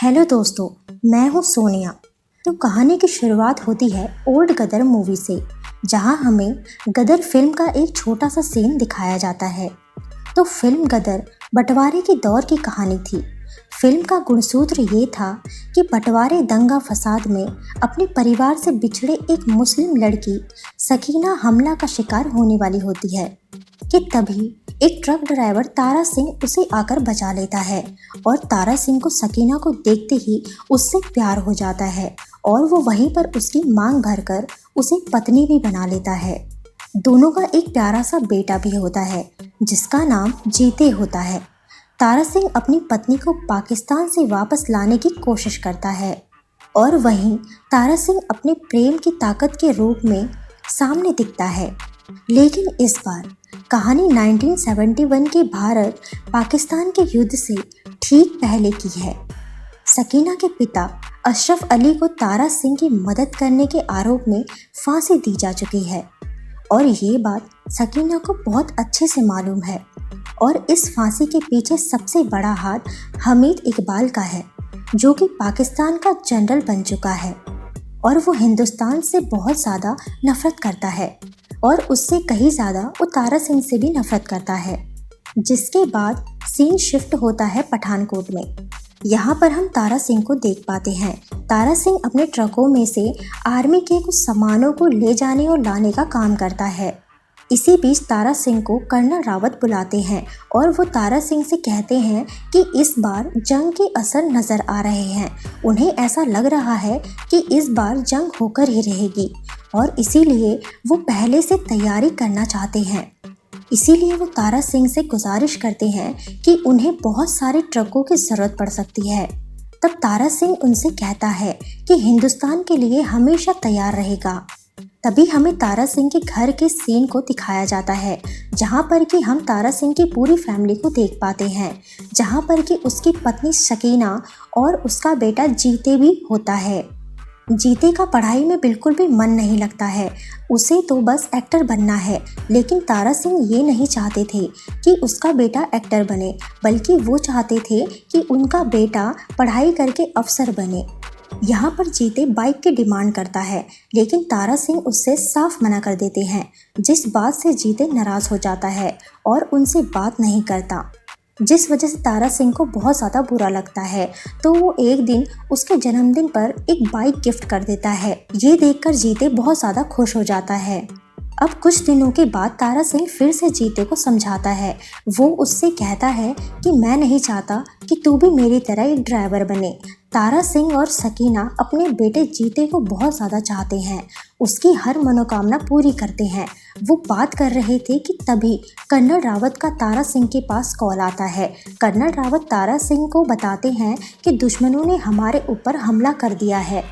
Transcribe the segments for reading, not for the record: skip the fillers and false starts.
Hello दोस्तों, मैं हूँ सोनिया। तो कहानी की शुरुआत होती है ओल्ड गदर मूवी से, जहाँ हमें गदर फिल्म का एक छोटा सा सीन दिखाया जाता है। तो फिल्म गदर बंटवारे के दौर की कहानी थी। फिल्म का गुणसूत्र ये था कि बंटवारे दंगा फसाद में अपने परिवार से बिछड़े एक मुस्लिम लड़की सकीना हमला का शिकार होने वाली होती है कि तभी एक ट्रक ड्राइवर तारा सिंह उसे आकर बचा लेता है और तारा सिंह को सकीना को देखते ही उससे प्यार हो जाता है और वो वहीं पर उसकी मांग भरकर उसे पत्नी भी बना लेता है। दोनों का एक प्यारा सा बेटा भी होता है जिसका नाम जीते होता है। तारा सिंह अपनी पत्नी को पाकिस्तान से वापस लाने की कोशिश करता है और वहीं तारा सिंह अपने प्रेम की ताकत के रूप में सामने दिखता है। लेकिन इस बार कहानी 1971 के भारत पाकिस्तान के युद्ध से ठीक पहले की है। सकीना के पिता अशरफ अली को तारा सिंह की मदद करने के आरोप में फांसी दी जा चुकी है और ये बात सकीना को बहुत अच्छे से मालूम है। और इस फांसी के पीछे सबसे बड़ा हाथ हमीद इकबाल का है, जो कि पाकिस्तान का जनरल बन चुका है और वो हिंदुस्तान से बहुत ज़्यादा नफरत करता है और उससे कहीं ज़्यादा वो तारा सिंह से भी नफरत करता है। जिसके बाद सीन शिफ्ट होता है पठानकोट में। यहाँ पर हम तारा सिंह को देख पाते हैं। तारा सिंह अपने ट्रकों में से आर्मी के कुछ सामानों को ले जाने और लाने का काम करता है। इसी बीच तारा सिंह को कर्नल रावत बुलाते हैं और वो तारा सिंह से कहते हैं कि इस बार जंग के असर नज़र आ रहे हैं। उन्हें ऐसा लग रहा है कि इस बार जंग होकर ही रहेगी और इसीलिए वो पहले से तैयारी करना चाहते हैं। इसीलिए वो तारा सिंह से गुजारिश करते हैं कि उन्हें बहुत सारे ट्रकों की ज़रूरत पड़ सकती है। तब तारा सिंह उनसे कहता है कि हिंदुस्तान के लिए हमेशा तैयार रहेगा। तभी हमें तारा सिंह के घर के सीन को दिखाया जाता है, जहाँ पर कि हम तारा सिंह की पूरी फैमिली को देख पाते हैं, जहाँ पर कि उसकी पत्नी सकीना और उसका बेटा जीते भी होता है। जीते का पढ़ाई में बिल्कुल भी मन नहीं लगता है, उसे तो बस एक्टर बनना है। लेकिन तारा सिंह ये नहीं चाहते थे कि उसका बेटा एक्टर बने, बल्कि वो चाहते थे कि उनका बेटा पढ़ाई करके अफसर बने। यहाँ पर जीते बाइक की डिमांड करता है, लेकिन तारा सिंह उससे साफ मना कर देते हैं, जिस बात से जीते नाराज़ हो जाता है और उनसे बात नहीं करता, जिस वजह से तारा सिंह को बहुत ज़्यादा बुरा लगता है। तो वो एक दिन उसके जन्मदिन पर एक बाइक गिफ्ट कर देता है। ये देखकर जीते बहुत ज़्यादा खुश हो जाता है। अब कुछ दिनों के बाद तारा सिंह फिर से जीते को समझाता है। वो उससे कहता है कि मैं नहीं चाहता कि तू भी मेरी तरह एक ड्राइवर बने। तारा सिंह और सकीना अपने बेटे जीते को बहुत ज़्यादा चाहते हैं, उसकी हर मनोकामना पूरी करते हैं। वो बात कर रहे थे कि तभी कर्नल रावत का तारा सिंह के पास कॉल आता है। कर्नल रावत तारा सिंह को बताते हैं कि दुश्मनों ने हमारे ऊपर हमला कर दिया है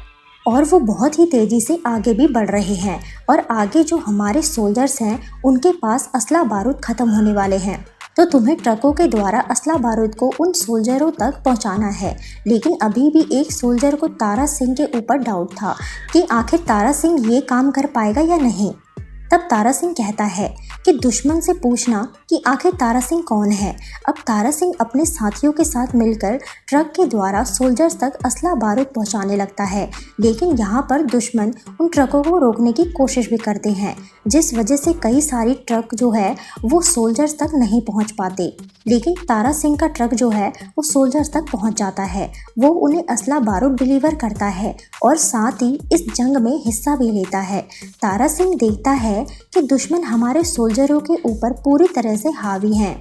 और वो बहुत ही तेज़ी से आगे भी बढ़ रहे हैं और आगे जो हमारे सोल्जर्स हैं उनके पास असला बारूद ख़त्म होने वाले हैं। तो तुम्हें ट्रकों के द्वारा असला बारूद को उन सोल्जरों तक पहुंचाना है। लेकिन अभी भी एक सोल्जर को तारा सिंह के ऊपर डाउट था कि आखिर तारा सिंह ये काम कर पाएगा या नहीं। तब तारा सिंह कहता है कि दुश्मन से पूछना कि आखिर तारा सिंह कौन है। अब तारा सिंह अपने साथियों के साथ मिलकर ट्रक के द्वारा सोल्जर्स तक असला बारूद पहुंचाने लगता है, लेकिन यहाँ पर दुश्मन उन ट्रकों को रोकने की कोशिश भी करते हैं, जिस वजह से कई सारी ट्रक जो है वो सोल्जर्स तक नहीं पहुँच पाते। लेकिन तारा सिंह का ट्रक जो है वो सोल्जर्स तक पहुँच जाता है। वो उन्हें असला बारूद डिलीवर करता है और साथ ही इस जंग में हिस्सा भी लेता है। तारा सिंह देखता है कि दुश्मन हमारे सोल्जरों के ऊपर पूरी तरह से हावी हैं।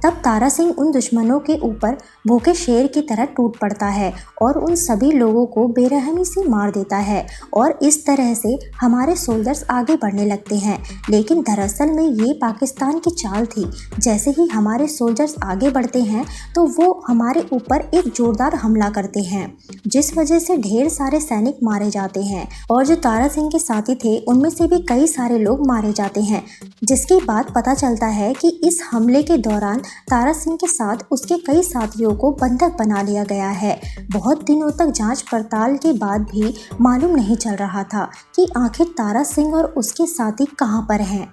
तब तारा सिंह उन दुश्मनों के ऊपर भूखे शेर की तरह टूट पड़ता है और उन सभी लोगों को बेरहमी से मार देता है और इस तरह से हमारे सोल्जर्स आगे बढ़ने लगते हैं। लेकिन दरअसल में ये पाकिस्तान की चाल थी। जैसे ही हमारे सोल्जर्स आगे बढ़ते हैं तो वो हमारे ऊपर एक जोरदार हमला करते हैं, जिस वजह से ढेर सारे सैनिक मारे जाते हैं और जो तारा सिंह के साथी थे उनमें से भी कई सारे लोग मारे जाते हैं। जिसके बाद पता चलता है कि इस हमले के दौरान तारा सिंह के साथ उसके कई साथियों को बंधक बना लिया गया है। बहुत दिनों तक जांच पड़ताल के बाद भी मालूम नहीं चल रहा था कि आखिर तारा सिंह और उसके साथी कहां पर हैं।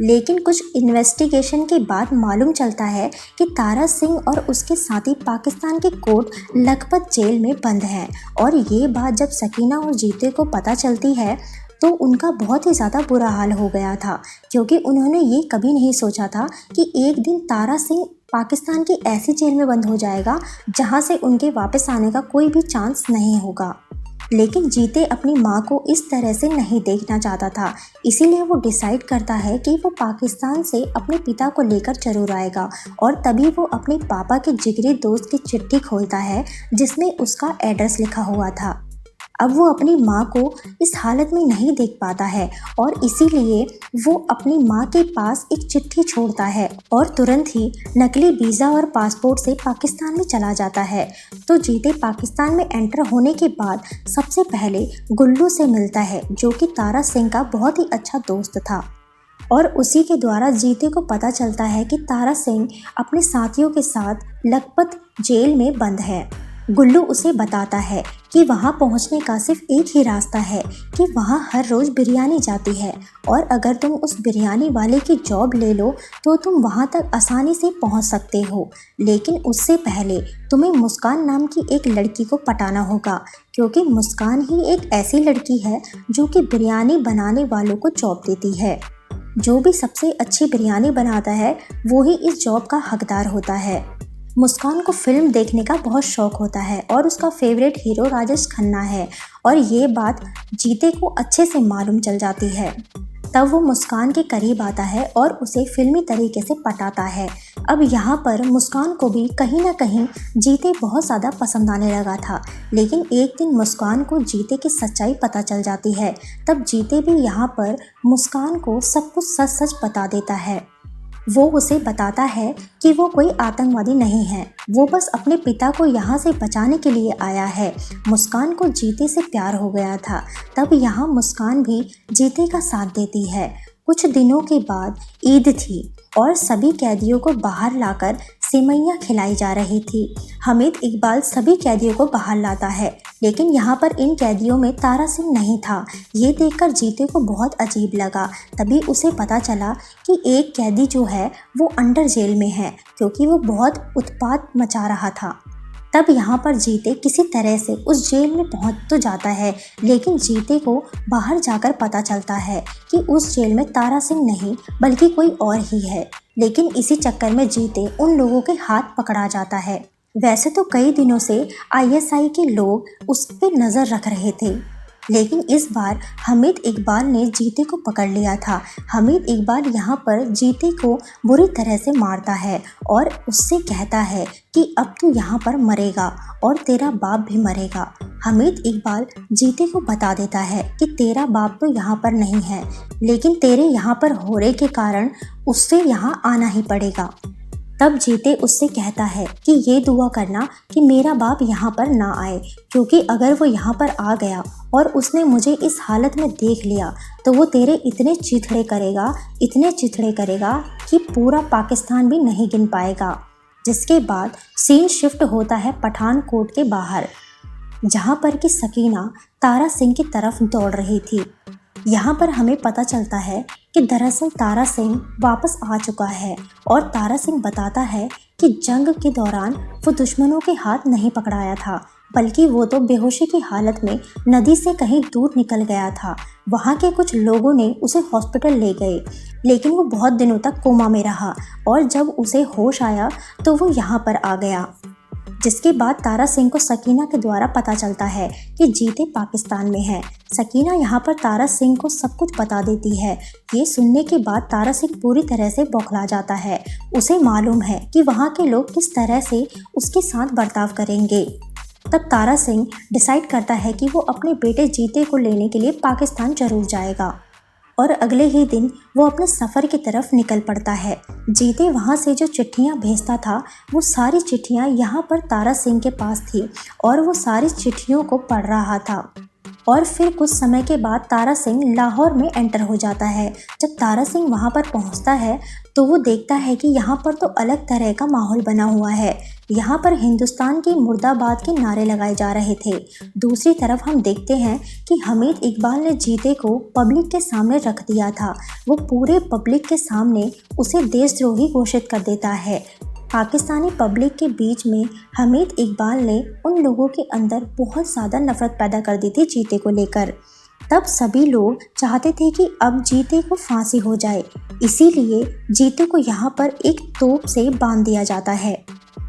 लेकिन कुछ इन्वेस्टिगेशन के बाद मालूम चलता है कि तारा सिंह और उसके साथी पाकिस्तान के कोट लखपत जेल में बंद हैं। और ये बात जब सकीना और जीते को पता चलती है तो उनका बहुत ही ज़्यादा बुरा हाल हो गया था, क्योंकि उन्होंने ये कभी नहीं सोचा था कि एक दिन तारा सिंह पाकिस्तान की ऐसी जेल में बंद हो जाएगा जहाँ से उनके वापस आने का कोई भी चांस नहीं होगा। लेकिन जीते अपनी माँ को इस तरह से नहीं देखना चाहता था, इसीलिए वो डिसाइड करता है कि वो पाकिस्तान से अपने पिता को लेकर जरूर आएगा। और तभी वो अपने पापा के जिगरी दोस्त की चिट्ठी खोलता है जिसमें उसका एड्रेस लिखा हुआ था। अब वो अपनी माँ को इस हालत में नहीं देख पाता है और इसीलिए वो अपनी माँ के पास एक चिट्ठी छोड़ता है और तुरंत ही नकली वीज़ा और पासपोर्ट से पाकिस्तान में चला जाता है। तो जीते पाकिस्तान में एंटर होने के बाद सबसे पहले गुल्लू से मिलता है, जो कि तारा सिंह का बहुत ही अच्छा दोस्त था। और उसी के द्वारा जीते को पता चलता है कि तारा सिंह अपने साथियों के साथ लखपत जेल में बंद है। गुल्लू उसे बताता है कि वहां पहुंचने का सिर्फ एक ही रास्ता है कि वहां हर रोज बिरयानी जाती है और अगर तुम उस बिरयानी वाले की जॉब ले लो तो तुम वहां तक आसानी से पहुंच सकते हो। लेकिन उससे पहले तुम्हें मुस्कान नाम की एक लड़की को पटाना होगा, क्योंकि मुस्कान ही एक ऐसी लड़की है जो कि बिरयानी बनाने वालों को जॉब देती है। जो भी सबसे अच्छी बिरयानी बनाता है वो ही इस जॉब का हकदार होता है। मुस्कान को फिल्म देखने का बहुत शौक होता है और उसका फेवरेट हीरो राजेश खन्ना है और ये बात जीते को अच्छे से मालूम चल जाती है। तब वो मुस्कान के करीब आता है और उसे फिल्मी तरीके से पटाता है। अब यहाँ पर मुस्कान को भी कहीं ना कहीं जीते बहुत ज़्यादा पसंद आने लगा था, लेकिन एक दिन मुस्कान को जीते की सच्चाई पता चल जाती है। तब जीते भी यहाँ पर मुस्कान को सब कुछ सच सच बता देता है। वो उसे बताता है कि वो कोई आतंकवादी नहीं है, वो बस अपने पिता को यहाँ से बचाने के लिए आया है। मुस्कान को जीते से प्यार हो गया था। तब यहाँ मुस्कान भी जीते का साथ देती है। कुछ दिनों के बाद ईद थी और सभी कैदियों को बाहर लाकर सेवइयां खिलाई जा रही थी। हमीद इकबाल सभी कैदियों को बाहर लाता है, लेकिन यहाँ पर इन कैदियों में तारा सिंह नहीं था। ये देखकर जीते को बहुत अजीब लगा। तभी उसे पता चला कि एक कैदी जो है वो अंडर जेल में है, क्योंकि वो बहुत उत्पात मचा रहा था। तब यहाँ पर जीते किसी तरह से उस जेल में पहुँच तो जाता है, लेकिन जीते को बाहर जाकर पता चलता है कि उस जेल में तारा सिंह नहीं बल्कि कोई और ही है। लेकिन इसी चक्कर में जीते उन लोगों के हाथ पकड़ा जाता है। वैसे तो कई दिनों से आईएसआई के लोग उस पर नज़र रख रहे थे, लेकिन इस बार हमीद इकबाल ने जीते को पकड़ लिया था। हमीद इकबाल यहाँ पर जीते को बुरी तरह से मारता है और उससे कहता है कि अब तू यहाँ पर मरेगा और तेरा बाप भी मरेगा। हमीद इकबाल जीते को बता देता है कि तेरा बाप तो यहाँ पर नहीं है, लेकिन तेरे यहाँ पर होने के कारण उससे यहाँ आना ही पड़ेगा। तब जीते उससे कहता है कि ये दुआ करना कि मेरा बाप यहाँ पर ना आए, क्योंकि अगर वो यहाँ पर आ गया और उसने मुझे इस हालत में देख लिया तो वो तेरे इतने चिथड़े करेगा कि पूरा पाकिस्तान भी नहीं गिन पाएगा। जिसके बाद सीन शिफ्ट होता है पठानकोट के बाहर, जहाँ पर कि सकीना तारा सिंह की तरफ दौड़ रही थी। यहाँ पर हमें पता चलता है कि दरअसल तारा सिंह वापस आ चुका है और तारा सिंह बताता है कि जंग के दौरान वो दुश्मनों के हाथ नहीं पकड़ाया था, बल्कि वो तो बेहोशी की हालत में नदी से कहीं दूर निकल गया था। वहाँ के कुछ लोगों ने उसे हॉस्पिटल ले गए, लेकिन वो बहुत दिनों तक कोमा में रहा और जब उसे होश आया तो वो यहाँ पर आ गया। जिसके बाद तारा सिंह को सकीना के द्वारा पता चलता है कि जीते पाकिस्तान में है। सकीना यहाँ पर तारा सिंह को सब कुछ बता देती है। ये सुनने के बाद तारा सिंह पूरी तरह से बौखला जाता है। उसे मालूम है कि वहाँ के लोग किस तरह से उसके साथ बर्ताव करेंगे। तब तारा सिंह डिसाइड करता है कि वो अपने बेटे जीते को लेने के लिए पाकिस्तान जरूर जाएगा और अगले ही दिन वो अपने सफ़र की तरफ निकल पड़ता है। जीते वहाँ से जो चिट्ठियाँ भेजता था वो सारी चिट्ठियाँ यहाँ पर तारा सिंह के पास थी और वो सारी चिट्ठियों को पढ़ रहा था। और फिर कुछ समय के बाद तारा सिंह लाहौर में एंटर हो जाता है। जब तारा सिंह वहाँ पर पहुँचता है तो वो देखता है कि यहाँ पर तो अलग तरह का माहौल बना हुआ है। यहाँ पर हिंदुस्तान की मुर्दाबाद के नारे लगाए जा रहे थे। दूसरी तरफ हम देखते हैं कि हमीद इकबाल ने जीते को पब्लिक के सामने रख दिया था। वो पूरे पब्लिक के सामने उसे देशद्रोही घोषित कर देता है। पाकिस्तानी पब्लिक के बीच में हमीद इकबाल ने उन लोगों के अंदर बहुत ज़्यादा नफरत पैदा कर दी थी जीते को लेकर। तब सभी लोग चाहते थे कि अब जीते को फांसी हो जाए, इसीलिए जीते को यहाँ पर एक तोप से बांध दिया जाता है।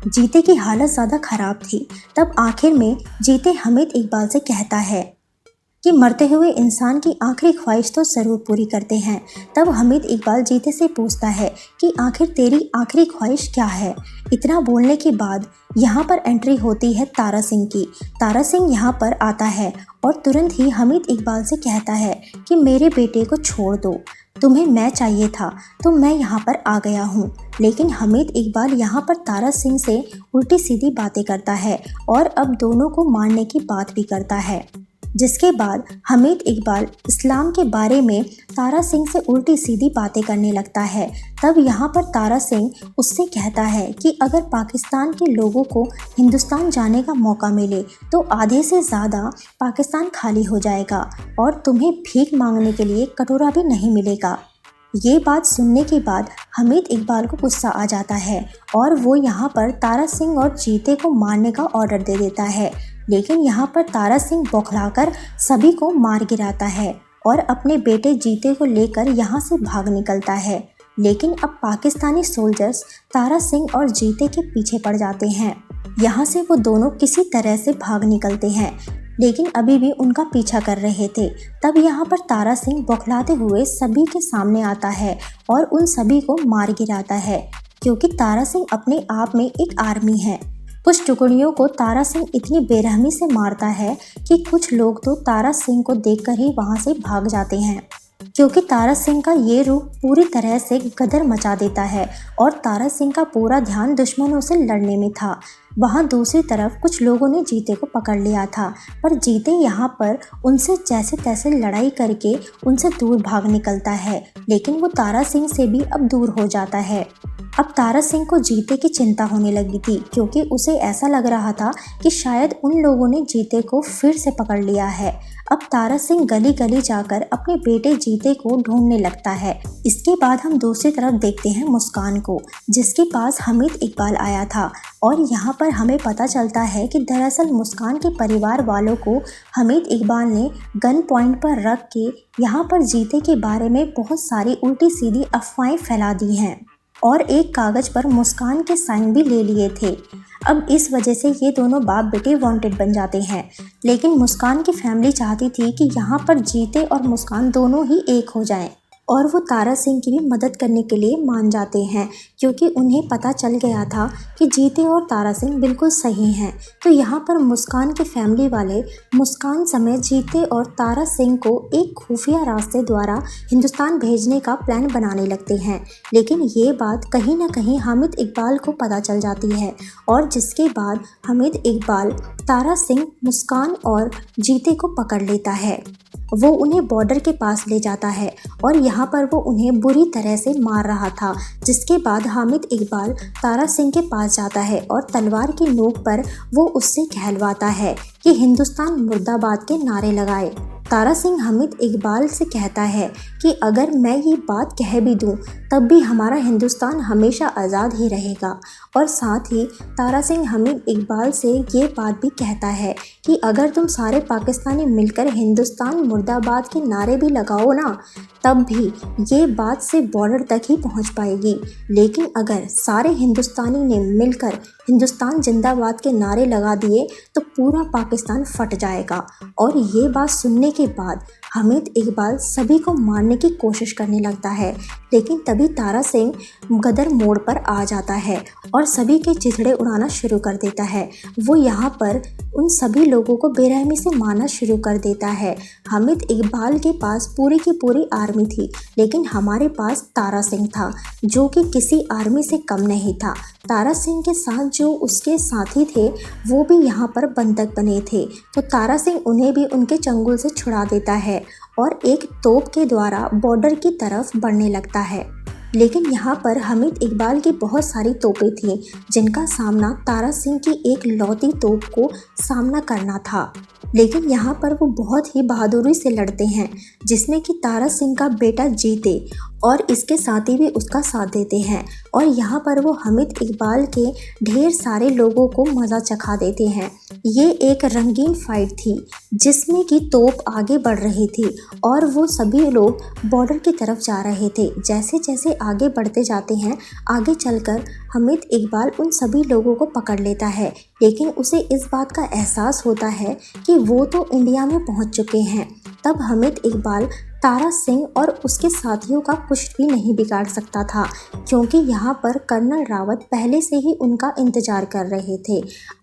जीते की हालत ज़्यादा ख़राब थी। तब आखिर में जीते हमीद इकबाल से कहता है कि मरते हुए इंसान की आखिरी ख्वाहिश तो ज़रूर पूरी करते हैं। तब हमीद इकबाल जीते से पूछता है कि आखिर तेरी आखिरी ख्वाहिश क्या है। इतना बोलने के बाद यहाँ पर एंट्री होती है तारा सिंह की। तारा सिंह यहाँ पर आता है और तुरंत ही हमीद इकबाल से कहता है कि मेरे बेटे को छोड़ दो, तुम्हें मैं चाहिए था तो मैं यहाँ पर आ गया हूँ। लेकिन हमीद इकबाल यहाँ पर तारा सिंह से उल्टी सीधी बातें करता है और अब दोनों को मारने की बात भी करता है, जिसके बाद हमीद इकबाल इस्लाम के बारे में तारा सिंह से उल्टी सीधी बातें करने लगता है। तब यहाँ पर तारा सिंह उससे कहता है कि अगर पाकिस्तान के लोगों को हिंदुस्तान जाने का मौका मिले तो आधे से ज़्यादा पाकिस्तान खाली हो जाएगा और तुम्हें भीख मांगने के लिए कटोरा भी नहीं मिलेगा। ये बात सुनने के बाद हमीद इकबाल को गुस्सा आ जाता है और वो यहाँ पर तारा सिंह और जीते को मारने का ऑर्डर दे देता है। लेकिन यहाँ पर तारा सिंह बौखलाकर सभी को मार गिराता है और अपने बेटे जीते को लेकर यहाँ से भाग निकलता है। लेकिन अब पाकिस्तानी सोल्जर्स तारा सिंह और जीते के पीछे पड़ जाते हैं। यहाँ से वो दोनों किसी तरह से भाग निकलते हैं, लेकिन अभी भी उनका पीछा कर रहे थे। तब यहाँ पर तारा सिंह बौखलाते हुए सभी के सामने आता है और उन सभी को मार गिराता है, क्योंकि तारा सिंह अपने आप में एक आर्मी है। कुछ टुकड़ियों को तारा सिंह इतनी बेरहमी से मारता है कि कुछ लोग तो तारा सिंह को देखकर ही वहां से भाग जाते हैं, क्योंकि तारा सिंह का ये रूप पूरी तरह से गदर मचा देता है और तारा सिंह का पूरा ध्यान दुश्मनों से लड़ने में था। वहाँ दूसरी तरफ कुछ लोगों ने जीते को पकड़ लिया था, पर जीते यहाँ पर उनसे जैसे तैसे लड़ाई करके उनसे दूर भाग निकलता है। लेकिन वो तारा सिंह से भी अब दूर हो जाता है। अब तारा सिंह को जीते की चिंता होने लगी थी, क्योंकि उसे ऐसा लग रहा था कि शायद उन लोगों ने जीते को फिर से पकड़ लिया है। अब तारा सिंह गली गली जाकर अपने बेटे जीते को ढूंढने लगता है। इसके बाद हम दूसरी तरफ देखते हैं मुस्कान को, जिसके पास हमीद इकबाल आया था और यहाँ पर हमें पता चलता है कि दरअसल मुस्कान के परिवार वालों को हमीद इकबाल ने गन पॉइंट पर रख के यहाँ पर जीते के बारे में बहुत सारी उल्टी सीधी अफवाहें फैला दी हैं और एक कागज़ पर मुस्कान के साइन भी ले लिए थे। अब इस वजह से ये दोनों बाप बेटे वांटेड बन जाते हैं। लेकिन मुस्कान की फैमिली चाहती थी कि यहाँ पर जीते और मुस्कान दोनों ही एक हो जाएं और वो तारा सिंह की भी मदद करने के लिए मान जाते हैं, क्योंकि उन्हें पता चल गया था कि जीते और तारा सिंह बिल्कुल सही हैं। तो यहाँ पर मुस्कान के फैमिली वाले मुस्कान समेत जीते और तारा सिंह को एक खुफिया रास्ते द्वारा हिंदुस्तान भेजने का प्लान बनाने लगते हैं। लेकिन ये बात कहीं ना कहीं हमीद इकबाल को पता चल जाती है और जिसके बाद हमीद इकबाल तारा सिंह, मुस्कान और जीते को पकड़ लेता है। वो उन्हें बॉर्डर के पास ले जाता है और यहाँ पर वो उन्हें बुरी तरह से मार रहा था, जिसके बाद हमीद इकबाल तारा सिंह के पास जाता है और तलवार की नोक पर वो उससे कहलवाता है कि हिंदुस्तान मुर्दाबाद के नारे लगाए। तारा सिंह हमीद इकबाल से कहता है कि अगर मैं ये बात कह भी दूं तब भी हमारा हिंदुस्तान हमेशा आज़ाद ही रहेगा। और साथ ही तारा सिंह हमीद इकबाल से ये बात भी कहता है कि अगर तुम सारे पाकिस्तानी मिलकर हिंदुस्तान मुर्दाबाद के नारे भी लगाओ ना, तब भी ये बात सिर्फ बॉर्डर तक ही पहुंच पाएगी। लेकिन अगर सारे हिंदुस्तानी ने मिलकर हिंदुस्तान जिंदाबाद के नारे लगा दिए तो पूरा पाकिस्तान फट जाएगा। और ये बात सुनने के बाद हमीद इकबाल सभी को मारने की कोशिश करने लगता है, लेकिन तभी तारा सिंह गदर मोड़ पर आ जाता है और सभी के चिथड़े उड़ाना शुरू कर देता है। वो यहाँ पर उन सभी लोगों को बेरहमी से मारना शुरू कर देता है। हमीद इकबाल के पास पूरी की पूरी आर्मी थी, लेकिन हमारे पास तारा सिंह था जो कि किसी आर्मी से कम नहीं था। तारा सिंह के साथ जो उसके साथी थे वो भी यहाँ पर बंधक बने थे, तो तारा सिंह उन्हें भी उनके चंगुल से छुड़ा देता है और एक तोप के द्वारा बॉर्डर की तरफ बढ़ने लगता है। लेकिन यहाँ पर हामिद इकबाल की बहुत सारी तोपें थीं जिनका सामना तारा सिंह की एक लौती तोप को सामना करना था। लेकिन यहाँ पर वो बहुत ही बहादुरी से लड़ते हैं जिसमें कि तारा सिंह का बेटा जीते और इसके साथी भी उसका साथ देते हैं और यहाँ पर वो हामिद इकबाल के ढेर सारे लोगों को मज़ा चखा देते हैं। ये एक रंगीन फाइट थी जिसमें कि तोप आगे बढ़ रही थी और वो सभी लोग बॉर्डर की तरफ जा रहे थे। जैसे जैसे आगे बढ़ते जाते हैं, आगे चलकर हामिद इकबाल उन सभी लोगों को पकड़ लेता है, लेकिन उसे इस बात का एहसास होता है कि वो तो इंडिया में पहुंच चुके हैं। तब हामिद इकबाल तारा सिंह और उसके साथियों का कुछ भी नहीं बिगाड़ सकता था, क्योंकि यहाँ पर कर्नल रावत पहले से ही उनका इंतजार कर रहे थे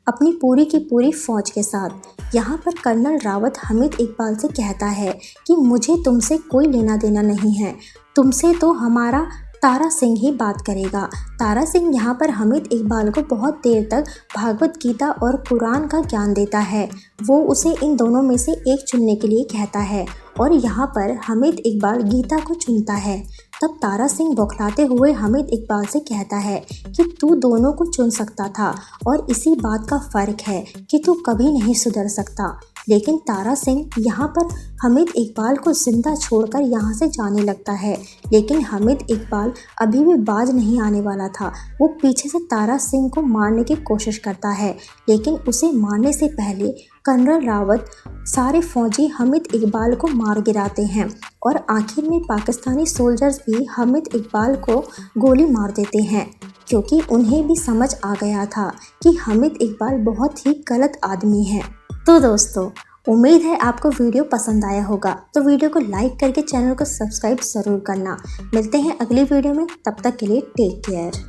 अपनी पूरी की पूरी फौज के साथ। यहाँ पर कर्नल रावत हामिद इकबाल से कहता है कि मुझे तुमसे कोई लेना देना नहीं है, तुमसे तो हमारा तारा सिंह ही बात करेगा। तारा सिंह यहाँ पर हामिद इकबाल को बहुत देर तक भागवत गीता और कुरान का ज्ञान देता है। वो उसे इन दोनों में से एक चुनने के लिए कहता है और यहाँ पर हामिद इकबाल गीता को चुनता है। तब तारा सिंह बौखलाते हुए हामिद इकबाल से कहता है कि तू दोनों को चुन सकता था और इसी बात का फ़र्क है कि तू कभी नहीं सुधर सकता। लेकिन तारा सिंह यहाँ पर हामिद इकबाल को जिंदा छोड़कर यहाँ से जाने लगता है, लेकिन हामिद इकबाल अभी भी बाज नहीं आने वाला था। वो पीछे से तारा सिंह को मारने की कोशिश करता है, लेकिन उसे मारने से पहले कर्नल रावत सारे फौजी हामिद इकबाल को मार गिराते हैं और आखिर में पाकिस्तानी सोल्जर्स भी हामिद इकबाल को गोली मार देते हैं, क्योंकि उन्हें भी समझ आ गया था कि हामिद इकबाल बहुत ही गलत आदमी है। तो दोस्तों, उम्मीद है आपको वीडियो पसंद आया होगा, तो वीडियो को लाइक करके चैनल को सब्सक्राइब ज़रूर करना। मिलते हैं अगली वीडियो में, तब तक के लिए टेक केयर।